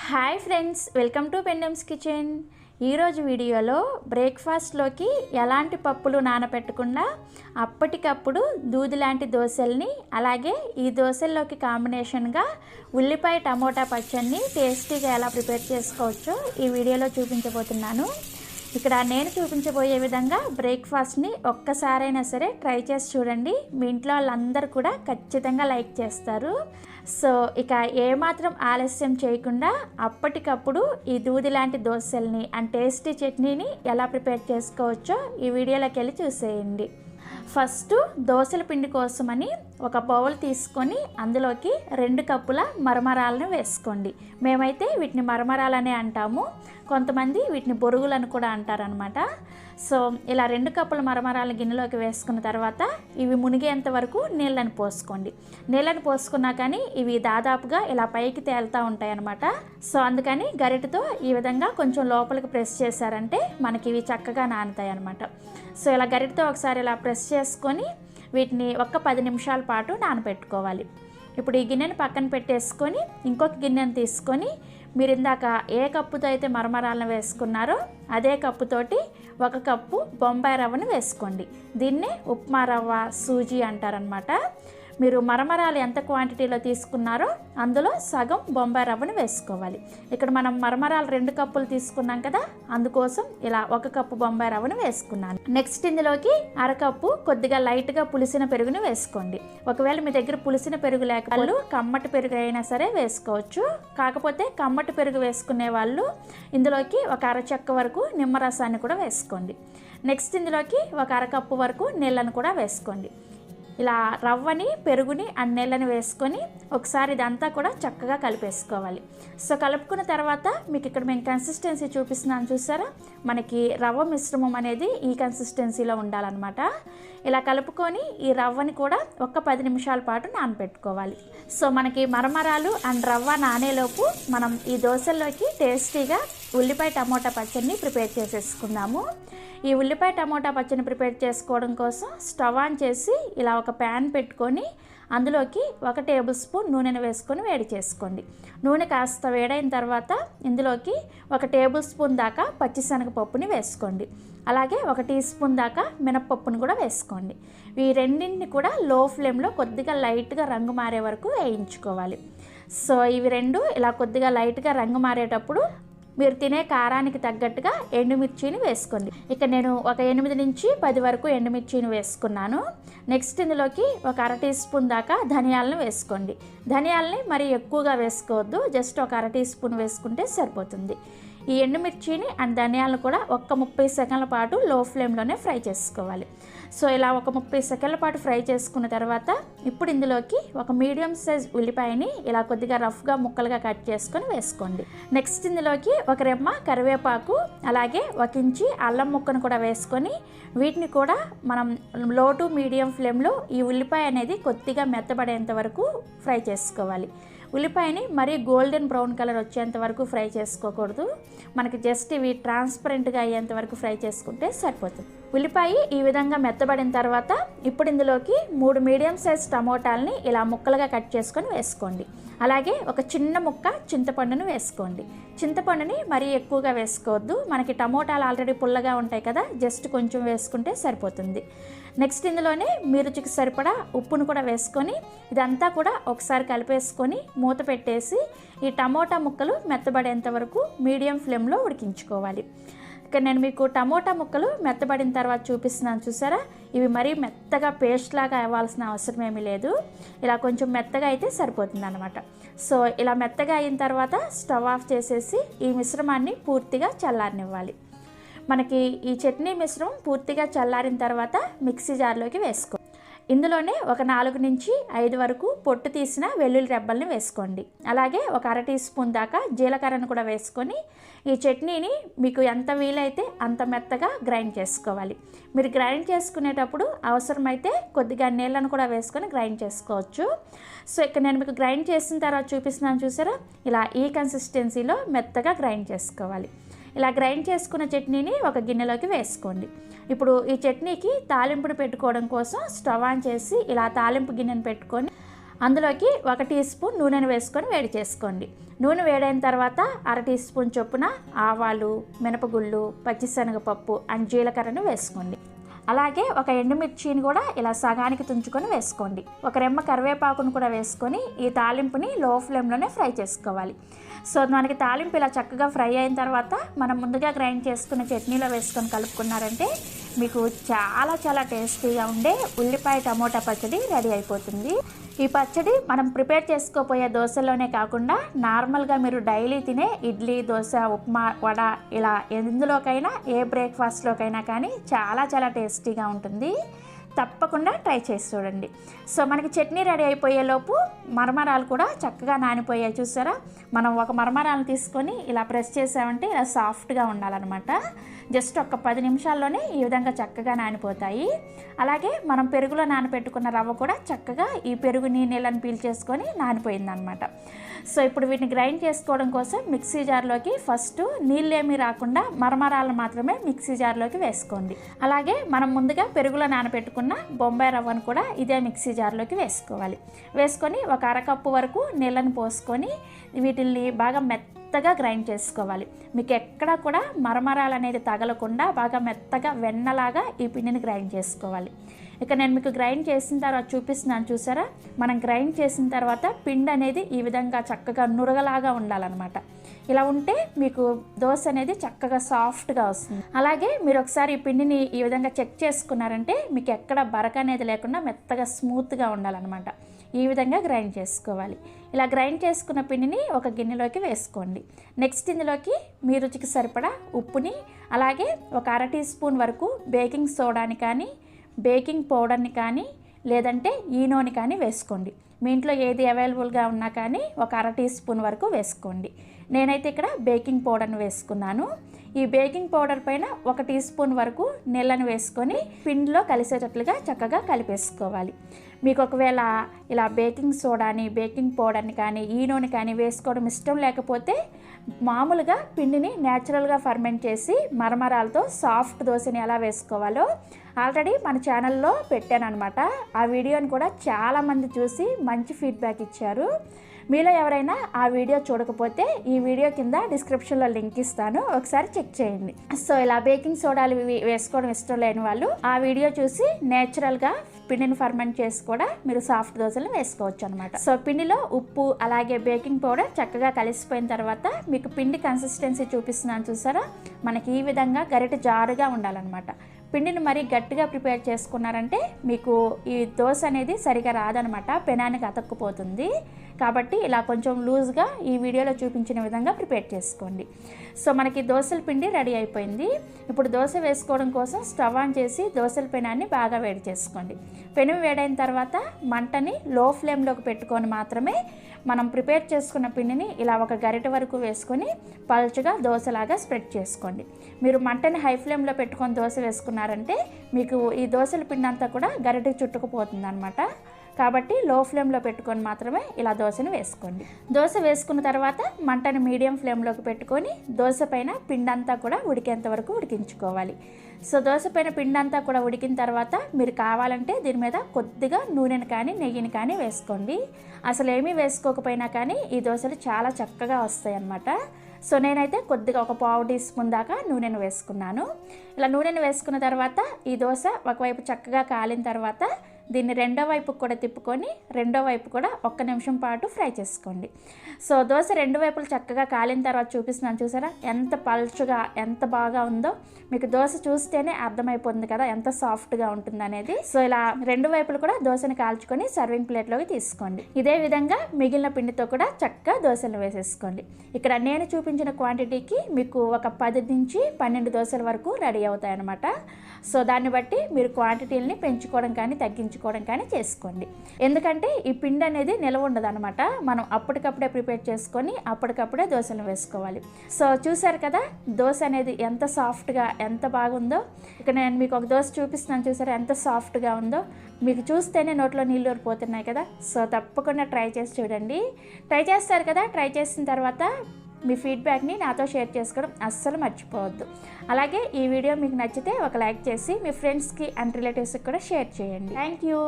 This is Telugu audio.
హాయ్ ఫ్రెండ్స్, వెల్కమ్ టు పెండమ్స్ కిచెన్. ఈరోజు వీడియోలో బ్రేక్ఫాస్ట్లోకి ఎలాంటి పప్పులు నానబెట్టకుండా అప్పటికప్పుడు దూది లాంటి దోశల్ని, అలాగే ఈ దోశల్లోకి కాంబినేషన్గా ఉల్లిపాయ టమోటా పచ్చడిని టేస్టీగా ఎలా ప్రిపేర్ చేసుకోవచ్చో ఈ వీడియోలో చూపించబోతున్నాను. ఇక్కడ నేను చూపించబోయే విధంగా బ్రేక్ఫాస్ట్ని ఒక్కసారైనా సరే ట్రై చేసి చూడండి. మీ ఇంట్లో వాళ్ళందరూ కూడా ఖచ్చితంగా లైక్ చేస్తారు. సో ఇక ఏమాత్రం ఆలస్యం చేయకుండా అప్పటికప్పుడు ఈ దూది లాంటి దోశల్ని అండ్ టేస్టీ చట్నీని ఎలా ప్రిపేర్ చేసుకోవచ్చో ఈ వీడియోలోకి వెళ్ళి చూసేయండి. ఫస్ట్ దోశల పిండి కోసమని ఒక బౌల్ తీసుకొని అందులోకి 2 కప్పుల మరమరాలను వేసుకోండి. మేమైతే వీటిని మరమరాలనే అంటాము, కొంతమంది వీటిని బొరుగులను కూడా అంటారనమాట. సో ఇలా 2 కప్పుల మరమరాల గిన్నెలోకి వేసుకున్న తర్వాత ఇవి మునిగేంత వరకు నీళ్ళని పోసుకోండి. నీళ్ళని పోసుకున్నా కానీ ఇవి దాదాపుగా ఇలా పైకి తేలుతూ ఉంటాయి అన్నమాట. సో అందుకని గరిటెతో ఈ విధంగా కొంచెం లోపలికి ప్రెస్ చేశారంటే మనకి ఇవి చక్కగా నానుతాయి అన్నమాట. సో ఇలా గరిటెతో ఒకసారి ఇలా ప్రెస్ చేసుకొని వీటిని ఒక 10 నిమిషాల పాటు నానబెట్టుకోవాలి. ఇప్పుడు ఈ గిన్నెని పక్కన పెట్టేసుకొని ఇంకొక గిన్నెని తీసుకొని మీరు ఇందాక ఏ కప్పుతో అయితే మరమరాలను వేసుకున్నారో అదే కప్పుతోటి 1 కప్పు బొంబాయి రవ్వను వేసుకోండి. దీన్నే ఉప్మా రవ్వ, సూజీ అంటారనమాట. మీరు మరమరాలు ఎంత క్వాంటిటీలో తీసుకున్నారో అందులో సగం బొంబాయి రవ్వను వేసుకోవాలి. ఇక్కడ మనం మరమరాలు 2 కప్పులు తీసుకున్నాం కదా, అందుకోసం ఇలా 1 కప్పు బొంబాయి రవ్వను వేసుకున్నాను. నెక్స్ట్ ఇందులోకి 1/2 కప్పు కొద్దిగా లైట్గా పులిసిన పెరుగును వేసుకోండి. ఒకవేళ మీ దగ్గర పులిసిన పెరుగు లేకపోతే కమ్మటి పెరుగు అయినా సరే వేసుకోవచ్చు. కాకపోతే కమ్మటి పెరుగు వేసుకునే వాళ్ళు ఇందులోకి 1/2 చెక్క వరకు నిమ్మరసాన్ని కూడా వేసుకోండి. నెక్స్ట్ ఇందులోకి 1/2 కప్పు వరకు నీళ్ళను కూడా వేసుకోండి. ఇలా రవ్వని, పెరుగుని, నీళ్ళని వేసుకొని ఒకసారి ఇదంతా కూడా చక్కగా కలిపేసుకోవాలి. సో కలుపుకున్న తర్వాత మీకు ఇక్కడ మేము కన్సిస్టెన్సీ చూపిస్తున్నాను చూసారా, మనకి రవ్వ మిశ్రమం అనేది ఈ కన్సిస్టెన్సీలో ఉండాలన్నమాట. ఇలా కలుపుకొని ఈ రవ్వని కూడా ఒక 10 నిమిషాల పాటు నానబెట్టుకోవాలి. సో మనకి మరమరాలు అండ్ రవ్వ నానేలోపు మనం ఈ దోశల్లోకి టేస్టీగా ఉల్లిపాయ టమోటా పచ్చడిని ప్రిపేర్ చేసేసుకుందాము. ఈ ఉల్లిపాయ టమోటా పచ్చడిని ప్రిపేర్ చేసుకోవడం కోసం స్టవ్ ఆన్ చేసి ఇలా ఒక ప్యాన్ పెట్టుకొని అందులోకి 1 టేబుల్ స్పూన్ నూనెను వేసుకొని వేడి చేసుకోండి. నూనె కాస్త వేడైన తర్వాత ఇందులోకి 1 టేబుల్ స్పూన్ దాకా పచ్చిశనగపప్పుని వేసుకోండి. అలాగే 1 టీ స్పూన్ దాకా మినపప్పును కూడా వేసుకోండి. ఈ రెండింటిని కూడా లో ఫ్లేమ్లో కొద్దిగా లైట్గా రంగు మారే వరకు వేయించుకోవాలి. సో ఇవి రెండు ఇలా కొద్దిగా లైట్గా రంగు మారేటప్పుడు మీరు తినే కారానికి తగ్గట్టుగా ఎండుమిర్చిని వేసుకోండి. ఇక నేను ఒక 8 నుంచి 10 వరకు ఎండుమిర్చిని వేసుకున్నాను. నెక్స్ట్ ఇందులోకి 1/2 టీ స్పూన్ దాకా ధనియాలను వేసుకోండి. ధనియాలని మరీ ఎక్కువగా వేసుకోవద్దు, జస్ట్ 1/2 టీ స్పూన్ వేసుకుంటే సరిపోతుంది. ఈ ఎండుమిర్చిని అండ్ ధనియాలను కూడా ఒక 30 సెకండ్ల పాటు లో ఫ్లేమ్లోనే ఫ్రై చేసుకోవాలి. సో ఇలా ఒక 30 సెకండ్ల పాటు ఫ్రై చేసుకున్న తర్వాత ఇప్పుడు ఇందులోకి ఒక మీడియం సైజ్ ఉల్లిపాయని ఇలా కొద్దిగా రఫ్గా ముక్కలుగా కట్ చేసుకొని వేసుకోండి. నెక్స్ట్ ఇందులోకి 1 రెమ్మ కరివేపాకు, అలాగే 1 ఇంచి అల్లం ముక్కను కూడా వేసుకొని వీటిని కూడా మనం లో టు మీడియం ఫ్లేమ్లో ఈ ఉల్లిపాయ అనేది కొద్దిగా మెత్తబడేంత వరకు ఫ్రై చేసుకోవాలి. ఉల్లిపాయని మరీ గోల్డెన్ బ్రౌన్ కలర్ వచ్చేంత వరకు ఫ్రై చేసుకోకూడదు, మనకి జస్ట్ ఇవి ట్రాన్స్పరెంట్గా అయ్యేంత వరకు ఫ్రై చేసుకుంటే సరిపోతుంది. ఉల్లిపాయ ఈ విధంగా మెత్తబడిన తర్వాత ఇప్పుడు ఇందులోకి 3 మీడియం సైజ్ టమోటాలని ఇలా ముక్కలుగా కట్ చేసుకొని వేసుకోండి. అలాగే ఒక చిన్న ముక్క చింతపండును వేసుకోండి. చింతపండుని మరీ ఎక్కువగా వేసుకోవద్దు, మనకి టమోటాలు ఆల్రెడీ పుల్లగా ఉంటాయి కదా, జస్ట్ కొంచెం వేసుకుంటే సరిపోతుంది. నెక్స్ట్ ఇందులోనే మీ రుచికి సరిపడా ఉప్పును కూడా వేసుకొని ఇదంతా కూడా ఒకసారి కలిపేసుకొని మూత పెట్టేసి ఈ టమోటా ముక్కలు మెత్తబడేంత వరకు మీడియం ఫ్లేమ్లో ఉడికించుకోవాలి. ఇక్కడ నేను మీకు టమోటా ముక్కలు మెత్తబడిన తర్వాత చూపిస్తున్నాను చూసారా, ఇవి మరీ మెత్తగా పేస్ట్ లాగా అవ్వాల్సిన అవసరం ఏమీ లేదు, ఇలా కొంచెం మెత్తగా అయితే సరిపోతుంది అనమాట. సో ఇలా మెత్తగా అయిన తర్వాత స్టవ్ ఆఫ్ చేసేసి ఈ మిశ్రమాన్ని పూర్తిగా చల్లారనివ్వాలి. మనకి ఈ చట్నీ మిశ్రమం పూర్తిగా చల్లారిన తర్వాత మిక్సీ జార్లోకి వేసుకో. ఇందులోనే ఒక 4 నుంచి 5 వరకు పొట్టు తీసిన వెల్లుల్లి రెబ్బల్ని వేసుకోండి. అలాగే ఒక 1/2 టీ స్పూన్ దాకా జీలకర్రను కూడా వేసుకొని ఈ చట్నీని మీకు ఎంత వీలైతే అంత మెత్తగా గ్రైండ్ చేసుకోవాలి. మీరు గ్రైండ్ చేసుకునేటప్పుడు అవసరమైతే కొద్దిగా నీళ్ళను కూడా వేసుకొని గ్రైండ్ చేసుకోవచ్చు. సో ఇక్కడ నేను మీకు గ్రైండ్ చేసిన తర్వాత చూపిస్తున్నాను చూసారా, ఇలా ఈ కన్సిస్టెన్సీలో మెత్తగా గ్రైండ్ చేసుకోవాలి. ఇలా గ్రైండ్ చేసుకున్న చట్నీని ఒక గిన్నెలోకి వేసుకోండి. ఇప్పుడు ఈ చట్నీకి తాలింపును పెట్టుకోవడం కోసం స్టవ్ ఆన్ చేసి ఇలా తాలింపు గిన్నెను పెట్టుకొని అందులోకి 1 టీ స్పూన్ నూనెను వేసుకొని వేడి చేసుకోండి. నూనె వేడైన తర్వాత 1/2 టీ స్పూన్ చొప్పున ఆవాలు, మినపగుళ్ళు, పచ్చిశనగపప్పు అండ్ జీలకర్రను వేసుకోండి. అలాగే ఒక ఎండుమిర్చిని కూడా ఇలా సగానికి తుంచుకొని వేసుకోండి. ఒక రెమ్మ కరివేపాకును కూడా వేసుకొని ఈ తాలింపుని లో ఫ్లేమ్లోనే ఫ్రై చేసుకోవాలి. సో మనకి తాలింపు ఇలా చక్కగా ఫ్రై అయిన తర్వాత మనం ముందుగా గ్రైండ్ చేసుకున్న చట్నీలో వేసుకొని కలుపుకున్నారంటే మీకు చాలా టేస్టీగా ఉండే ఉల్లిపాయ టమోటా పచ్చడి రెడీ అయిపోతుంది. ఈ పచ్చడి మనం ప్రిపేర్ చేసుకోపోయే దోశలోనే కాకుండా నార్మల్గా మీరు డైలీ తినే ఇడ్లీ, దోశ, ఉప్మా, వడ ఇలా ఎందులోకైనా ఏ బ్రేక్ఫాస్ట్లోకైనా కానీ చాలా టేస్టీగా ఉంటుంది. తప్పకుండా ట్రై చేసి చూడండి. సో మనకి చట్నీ రెడీ అయిపోయేలోపు మరమరాలు కూడా చక్కగా నానిపోయాయి. చూసారా, మనం ఒక మరమరాలను తీసుకొని ఇలా ప్రెస్ చేసామంటే ఇలా సాఫ్ట్గా ఉండాలన్నమాట. జస్ట్ ఒక 10 నిమిషాల్లోనే ఈ విధంగా చక్కగా నానిపోతాయి. అలాగే మనం పెరుగులో నానబెట్టుకున్న రవ్వ కూడా చక్కగా ఈ పెరుగు నీళ్ళని పీల్చేసుకొని నానిపోయిందనమాట. సో ఇప్పుడు వీటిని గ్రైండ్ చేసుకోవడం కోసం మిక్సీ జార్లోకి ఫస్ట్ నీళ్ళేమీ రాకుండా మరమరాలను మాత్రమే మిక్సీ జార్లోకి వేసుకోండి. అలాగే మనం ముందుగా పెరుగులో నానబెట్టుకున్న బొంబాయి రవ్వను కూడా ఇదే మిక్సీ జార్లోకి వేసుకోవాలి. వేసుకొని ఒక 1/2 కప్పు వరకు నీళ్ళని పోసుకొని వీటిల్ని బాగా మెత్తగా గ్రైండ్ చేసుకోవాలి. మీకు ఎక్కడ కూడా మరమరాలు అనేది తగలకుండా బాగా మెత్తగా వెన్నలాగా ఈ పిండిని గ్రైండ్ చేసుకోవాలి. ఇక నేను మీకు గ్రైండ్ చేసిన తర్వాత చూపిస్తున్నాను. చూసారా, మనం గ్రైండ్ చేసిన తర్వాత పిండి అనేది ఈ విధంగా చక్కగా నురగలాగా ఉండాలన్నమాట. ఇలా ఉంటే మీకు దోశ అనేది చక్కగా సాఫ్ట్గా వస్తుంది. అలాగే మీరు ఒకసారి ఈ పిండిని ఈ విధంగా చెక్ చేసుకున్నారంటే మీకు ఎక్కడ బరక అనేది లేకుండా మెత్తగా స్మూత్గా ఉండాలన్నమాట. ఈ విధంగా గ్రైండ్ చేసుకోవాలి. ఇలా గ్రైండ్ చేసుకున్న పిండిని ఒక గిన్నెలోకి వేసుకోండి. నెక్స్ట్ ఇందులోకి మీ రుచికి సరిపడా ఉప్పుని, అలాగే ఒక 1/2 టీ స్పూన్ వరకు బేకింగ్ సోడాని కానీ, బేకింగ్ పౌడర్ని కానీ, లేదంటే ఈనోని కానీ వేసుకోండి. మీ ఇంట్లో ఏది అవైలబుల్గా ఉన్నా కానీ ఒక 1/2 టీ స్పూన్ వరకు వేసుకోండి. నేనైతే ఇక్కడ బేకింగ్ పౌడర్ని వేసుకున్నాను. ఈ బేకింగ్ పౌడర్ పైన 1 టీ స్పూన్ వరకు నీళ్ళని వేసుకొని పిండిలో కలిసేటట్లుగా చక్కగా కలిపేసుకోవాలి. మీకు ఒకవేళ ఇలా బేకింగ్ సోడాని, బేకింగ్ పౌడర్ని కానీ, ఈనోని కానీ వేసుకోవడం ఇష్టం లేకపోతే మామూలుగా పిండిని న్యాచురల్గా ఫర్మెంట్ చేసి మరమరాలతో సాఫ్ట్ దోశని ఎలా వేసుకోవాలో ఆల్రెడీ మన ఛానల్లో పెట్టాను అనమాట. ఆ వీడియోని కూడా చాలామంది చూసి మంచి ఫీడ్బ్యాక్ ఇచ్చారు. మీలో ఎవరైనా ఆ వీడియో చూడకపోతే ఈ వీడియో కింద డిస్క్రిప్షన్లో లింక్ ఇస్తాను, ఒకసారి చెక్ చేయండి. సో ఇలా బేకింగ్ సోడాలు వేసుకోవడం ఇష్టం లేని వాళ్ళు ఆ వీడియో చూసి నేచురల్గా పిండిని ఫర్మెంట్ చేసి కూడా మీరు సాఫ్ట్ దోశలు వేసుకోవచ్చు అనమాట. సో పిండిలో ఉప్పు అలాగే బేకింగ్ పౌడర్ చక్కగా కలిసిపోయిన తర్వాత మీకు పిండి కన్సిస్టెన్సీ చూపిస్తున్నాను. చూసారా, మనకి ఈ విధంగా గరిటె జారుగా ఉండాలన్నమాట. పిండిని మరీ గట్టిగా ప్రిపేర్ చేసుకున్నారంటే మీకు ఈ దోశ అనేది సరిగా రాదనమాట, పెనానికి అతక్కుపోతుంది. కాబట్టి ఇలా కొంచెం లూజ్గా ఈ వీడియోలో చూపించిన విధంగా ప్రిపేర్ చేసుకోండి. సో మనకి దోశల పిండి రెడీ అయిపోయింది. ఇప్పుడు దోశ వేసుకోవడం కోసం స్టవ్ ఆన్ చేసి దోశల పెనాన్ని బాగా వేడి చేసుకోండి. పెనం వేడైన తర్వాత మంటని లో ఫ్లేమ్లోకి పెట్టుకొని మాత్రమే మనం ప్రిపేర్ చేసుకున్న పిండిని ఇలా ఒక గరిటె వరకు వేసుకొని పలుచగా దోశలాగా స్ప్రెడ్ చేసుకోండి. మీరు మంటని హై ఫ్లేమ్లో పెట్టుకొని దోశ వేసుకున్నారంటే మీకు ఈ దోశల పిండి అంతా కూడా గరిటెకి చుట్టుకుపోతుంది అనమాట. కాబట్టి లో ఫ్లేమ్లో పెట్టుకొని మాత్రమే ఇలా దోశను వేసుకోండి. దోశ వేసుకున్న తర్వాత మంటని మీడియం ఫ్లేమ్లోకి పెట్టుకొని దోశ పైన పిండి అంతా కూడా ఉడికేంత వరకు ఉడికించుకోవాలి. సో దోశ పైన పిండి అంతా కూడా ఉడికిన తర్వాత మీరు కావాలంటే దీని మీద కొద్దిగా నూనెని కానీ నెయ్యిని కానీ వేసుకోండి. అసలు ఏమీ వేసుకోకపోయినా కానీ ఈ దోశలు చాలా చక్కగా వస్తాయి అన్నమాట. సో నేనైతే కొద్దిగా ఒక 1/2 టీ స్పూన్ దాకా నూనెను వేసుకున్నాను. ఇలా నూనెను వేసుకున్న తర్వాత ఈ దోశ ఒకవైపు చక్కగా కాలిన తర్వాత దీన్ని రెండో వైపు కూడా తిప్పుకొని రెండో వైపు కూడా 1 నిమిషం పాటు ఫ్రై చేసుకోండి. సో దోశ రెండు వైపులు చక్కగా కాలిన తర్వాత చూపిస్తున్నాను. చూసారా ఎంత పల్చగా ఎంత బాగా ఉందో, మీకు దోశ చూస్తేనే అర్థమైపోతుంది కదా ఎంత సాఫ్ట్గా ఉంటుంది అనేది. సో ఇలా రెండు వైపులు కూడా దోశని కాల్చుకొని సర్వింగ్ ప్లేట్లోకి తీసుకోండి. ఇదే విధంగా మిగిలిన పిండితో కూడా చక్కగా దోశలు వేసేసుకోండి. ఇక్కడ నేను చూపించిన క్వాంటిటీకి మీకు ఒక 10 నుంచి 12 దోశల వరకు రెడీ అవుతాయి అన్నమాట. సో దాన్ని బట్టి మీరు క్వాంటిటీలని పెంచుకోవడం కానీ తగ్గించుకోవడం కానీ చేసుకోండి. ఎందుకంటే ఈ పిండి అనేది నిల్వ ఉండదు అనమాట, మనం అప్పటికప్పుడే ప్రిపేర్ చేసుకొని అప్పటికప్పుడే దోశలు వేసుకోవాలి. సో చూసారు కదా దోశ అనేది ఎంత సాఫ్ట్గా ఎంత బాగుందో. ఇక నేను మీకు ఒక దోశ చూపిస్తున్నాను. చూసారా ఎంత సాఫ్ట్గా ఉందో, మీకు చూస్తేనే నోట్లో నీళ్ళు ఊరిపోతున్నాయి కదా. సో తప్పకుండా ట్రై చేసి చూడండి. ట్రై చేస్తారు కదా, ట్రై చేసిన తర్వాత మీ ఫీడ్బ్యాక్ని నాతో షేర్ చేసుకోవడం అస్సలు మర్చిపోవద్దు. అలాగే ఈ వీడియో మీకు నచ్చితే ఒక లైక్ చేసి మీ ఫ్రెండ్స్కి అండ్ రిలేటివ్స్కి కూడా షేర్ చేయండి. Thank you.